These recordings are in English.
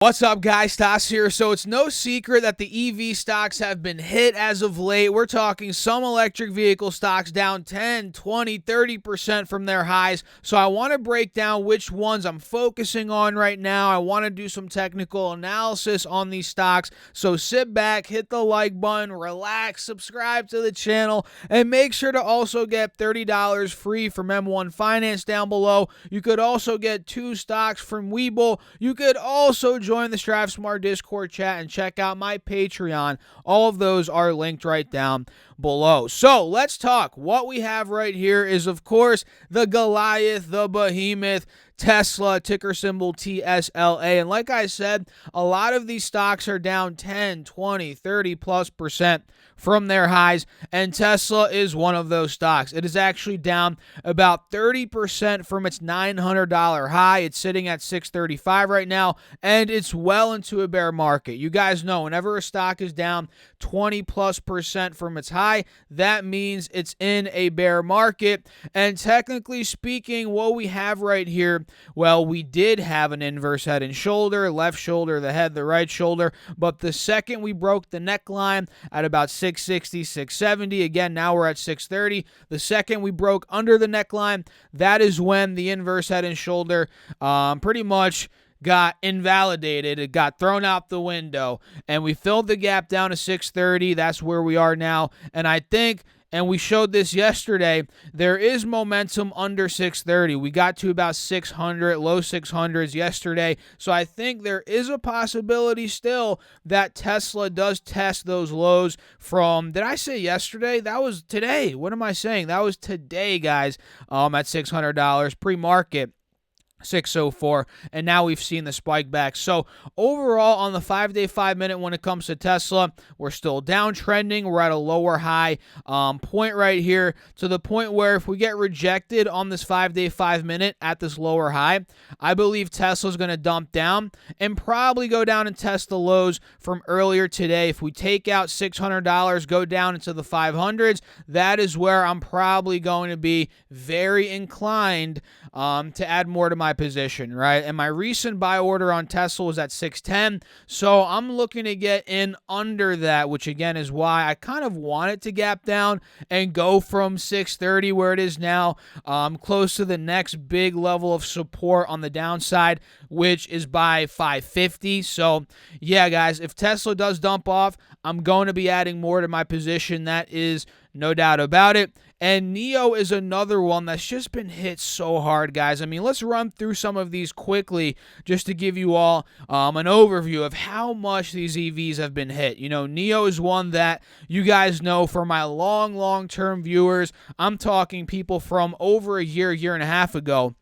What's up, guys? Tas here. So it's no secret that the EV stocks have been hit as of late. We're talking some electric vehicle stocks down 10, 20, 30% from their highs. So I want to break down which ones I'm focusing on right now. I want to do some technical analysis on these stocks. So sit back, hit the like button, relax, subscribe to the channel, and make sure to also get $30 free from M1 Finance down below. You could also get 2 stocks from WeBull. You could also join the Strive Smart Discord chat and check out my Patreon. All of those are linked right down below. So let's talk. What we have right here is, of course, the Goliath, the behemoth, Tesla, ticker symbol TSLA. And like I said, a lot of these stocks are down 10, 20, 30+% from their highs, and Tesla is one of those stocks. It is actually down about 30% from its $900 high. It's sitting at $635 right now, and it's well into a bear market. You guys know whenever a stock is down 20+% from its high, that means it's in a bear market. And technically speaking, what we have right here, well, we did have an inverse head and shoulder, left shoulder, the head, the right shoulder, but the second we broke the neckline at about 660, 670, again, now we're at 630. The second we broke under the neckline, that is when the inverse head and shoulder pretty much got invalidated. It got thrown out the window, and we filled the gap down to 630. That's where we are now, and I think, and we showed this yesterday, there is momentum under 630. We got to about 600, low 600s yesterday. So I think there is a possibility still that Tesla does test those lows from, did I say yesterday? That was today. What am I saying? That was today, guys, at $600 pre-market. 604, and now we've seen the spike back. So overall, on the 5-day, 5-minute, when it comes to Tesla, we're still downtrending. We're at a lower high point right here, to the point where if we get rejected on this 5-day, 5-minute at this lower high, I believe Tesla's going to dump down and probably go down and test the lows from earlier today. If we take out $600, go down into the 500s, that is where I'm probably going to be very inclined to add more to my position, right? And my recent buy order on Tesla was at 610, so I'm looking to get in under that, which again is why I kind of want it to gap down and go from 630 where it is now, close to the next big level of support on the downside, which is by 550. So yeah, guys, if Tesla does dump off, I'm going to be adding more to my position. That is no doubt about it. And NIO is another one that's just been hit so hard, guys. I mean, let's run through some of these quickly just to give you all an overview of how much these EVs have been hit. You know, NIO is one that you guys know for my long-term viewers. I'm talking people from over a year and a half ago.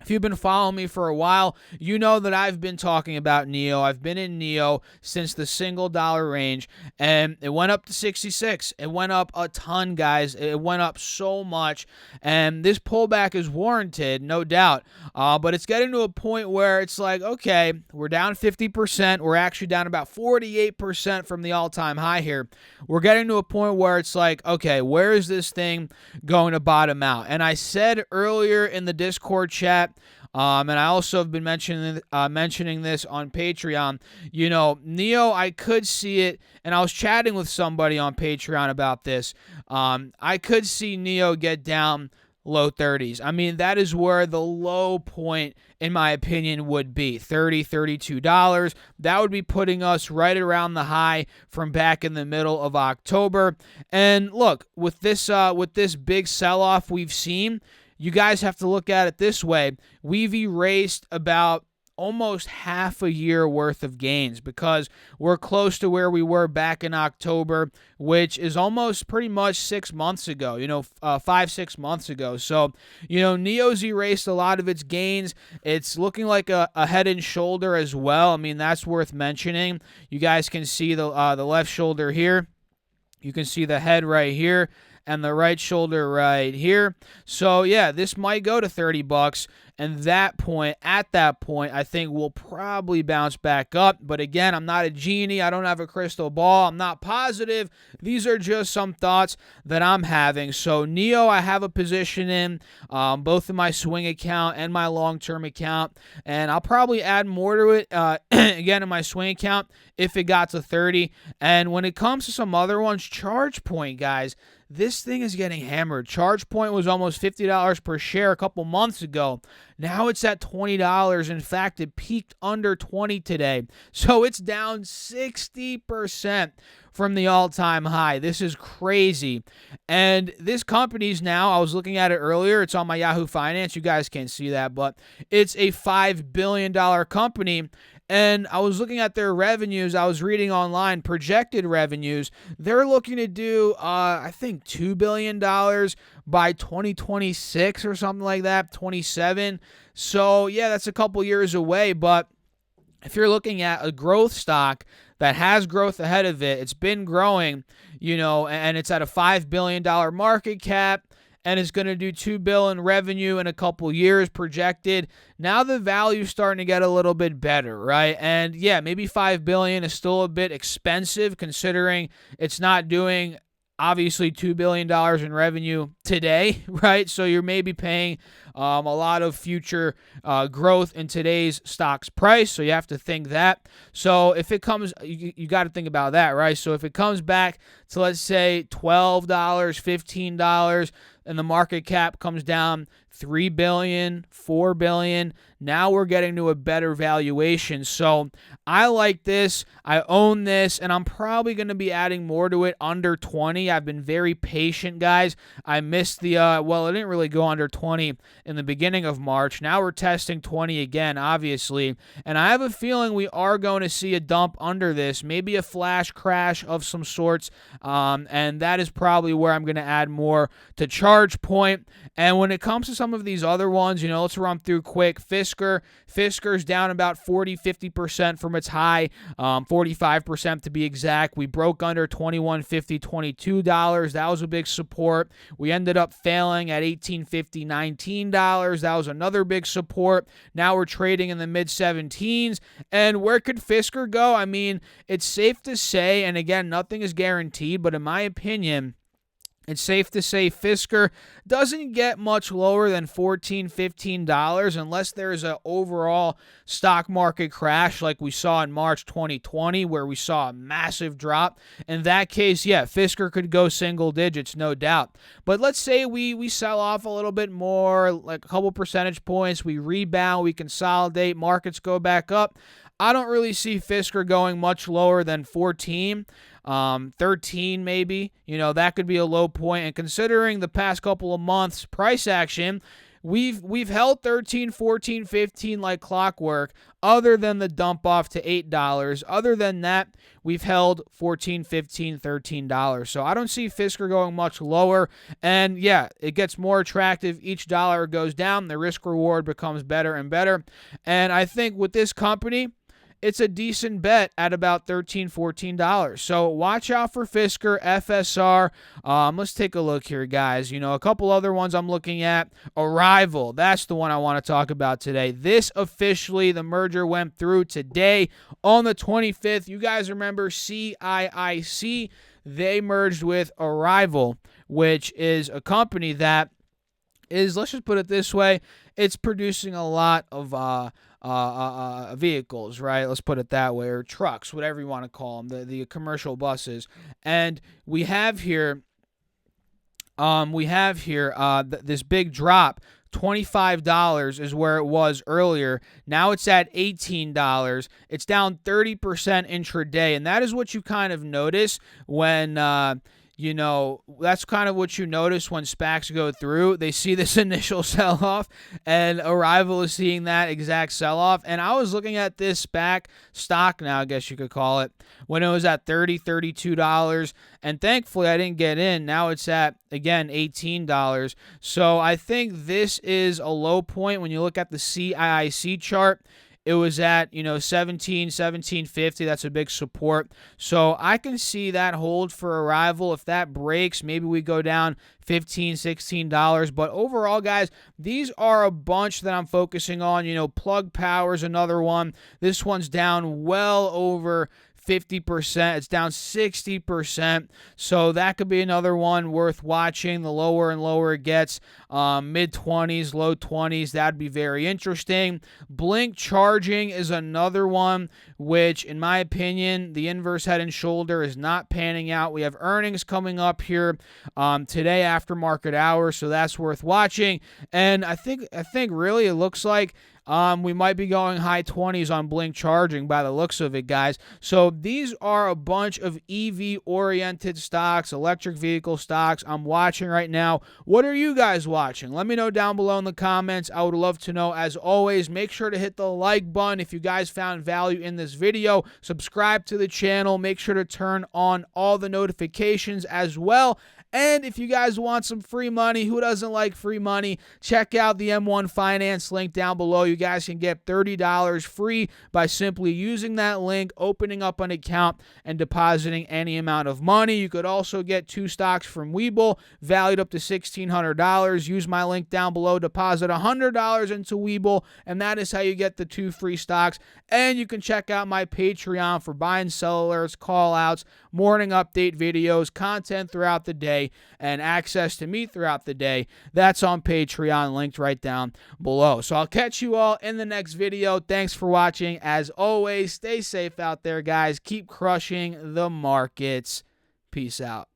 If you've been following me for a while, you know that I've been talking about NIO. I've been in NIO since the $1 range, and it went up to 66. It went up a ton, guys. It went up so much, and this pullback is warranted, no doubt. But it's getting to a point where it's like, okay, we're down 50%. We're actually down about 48% from the all-time high here. We're getting to a point where it's like, okay, where is this thing going to bottom out? And I said earlier in the Discord chat, and I also have been mentioning this on Patreon. You know, NIO, I could see it, and I was chatting with somebody on Patreon about this. I could see NIO get down low 30s. I mean, that is where the low point, in my opinion, would be $30, $32. That would be putting us right around the high from back in the middle of October. And look, with this big sell-off we've seen, you guys have to look at it this way. We've erased about almost half a year worth of gains because we're close to where we were back in October, which is almost pretty much 6 months ago, 5-6 months ago. So, NIO's erased a lot of its gains. It's looking like a head and shoulder as well. I mean, that's worth mentioning. You guys can see the left shoulder here. You can see the head right here and the right shoulder right here. So yeah, this might go to $30, And at that point, I think we'll probably bounce back up. But again, I'm not a genie. I don't have a crystal ball. I'm not positive. These are just some thoughts that I'm having. So NIO, I have a position in both in my swing account and my long-term account. And I'll probably add more to it again in my swing account if it got to 30. And when it comes to some other ones, ChargePoint, guys, this thing is getting hammered. ChargePoint was almost $50 per share a couple months ago. Now it's at $20. In fact, it peaked under 20 today. So it's down 60% from the all-time high. This is crazy. And this company's now, I was looking at it earlier, it's on my Yahoo Finance. You guys can't see that, but it's a $5 billion company. And I was looking at their revenues. I was reading online, projected revenues. They're looking to do, I think, $2 billion by 2026 or something like that, 27. So, yeah, that's a couple years away. But if you're looking at a growth stock that has growth ahead of it, it's been growing, and it's at a $5 billion market cap, and is going to do $2 billion in revenue in a couple years projected. Now the value's starting to get a little bit better, right? And yeah, maybe $5 billion is still a bit expensive considering it's not doing obviously $2 billion in revenue today, right? So you're maybe paying a lot of future growth in today's stock's price. So you have to think that. So if it comes, you got to think about that, right? So if it comes back to, let's say, $12, $15, and the market cap comes down $3 billion, $4 billion. Now we're getting to a better valuation. So I like this. I own this, and I'm probably going to be adding more to it under 20. I've been very patient, guys. I missed the, it didn't really go under 20 in the beginning of March. Now we're testing 20 again, obviously. And I have a feeling we are going to see a dump under this, maybe a flash crash of some sorts. And that is probably where I'm going to add more to ChargePoint. And when it comes to some of these other ones, let's run through quick. Fisker's down about 40-50% from its high, 45% to be exact. We broke under $21.50, $22. That was a big support. We ended up failing at $18.50, $19. That was another big support. Now we're trading in the mid-17s. And where could Fisker go? I mean, it's safe to say, and again, nothing is guaranteed, but in my opinion, it's safe to say Fisker doesn't get much lower than $14, $15 unless there's an overall stock market crash like we saw in March 2020 where we saw a massive drop. In that case, yeah, Fisker could go single digits, no doubt. But let's say we sell off a little bit more, like a couple percentage points, we rebound, we consolidate, markets go back up. I don't really see Fisker going much lower than 14. 13 maybe, that could be a low point. And considering the past couple of months price action, we've held 13, 14, 15 like clockwork, other than the dump off to $8. Other than that, we've held $14, $15, $13. So I don't see Fisker going much lower. And yeah, it gets more attractive. Each dollar goes down, the risk reward becomes better and better. And I think with this company, it's a decent bet at about $13, $14. So watch out for Fisker, FSR. Let's take a look here, guys. A couple other ones I'm looking at. Arrival, that's the one I want to talk about today. This officially, the merger went through today on the 25th. You guys remember CIIC? They merged with Arrival, which is a company that is, let's just put it this way, it's producing a lot of vehicles, right? Let's put it that way, or trucks, whatever you want to call them, the commercial buses. And we have here this big drop. $25 is where it was earlier. Now it's at $18. It's down 30% intraday, and that is what you kind of notice when that's kind of what you notice when SPACs go through. They see this initial sell-off, and Arrival is seeing that exact sell-off. And I was looking at this SPAC stock now, I guess you could call it, when it was at $30, $32. And thankfully, I didn't get in. Now it's at, again, $18. So I think this is a low point when you look at the CIIC chart. it was at, 1750. That's a big support. So I can see that hold for arrival. If that breaks, maybe we go down $15, $16. But overall, guys, these are a bunch that I'm focusing on. Plug Power's another one. This one's down well over 50%. It's down 60%. So that could be another one worth watching. The lower and lower it gets, mid-20s, low 20s, that'd be very interesting. Blink Charging is another one, which, in my opinion, the inverse head and shoulder is not panning out. We have earnings coming up here today after market hours, so that's worth watching. And I think really it looks like we might be going high 20s on Blink Charging by the looks of it, guys. So these are a bunch of EV-oriented stocks, electric vehicle stocks I'm watching right now. What are you guys watching? Let me know down below in the comments. I would love to know. As always, make sure to hit the like button if you guys found value in this video. Subscribe to the channel. Make sure to turn on all the notifications as well. And if you guys want some free money, who doesn't like free money? Check out the M1 Finance link down below. You guys can get $30 free by simply using that link, opening up an account, and depositing any amount of money. You could also get 2 stocks from WeBull, valued up to $1,600. Use my link down below, deposit $100 into WeBull, and that is how you get the 2 free stocks. And you can check out my Patreon for buy and sell alerts, call outs, morning update videos, content throughout the day, and access to me throughout the day. That's on Patreon, linked right down below. So I'll catch you all in the next video. Thanks for watching. As always, stay safe out there, guys. Keep crushing the markets. Peace out.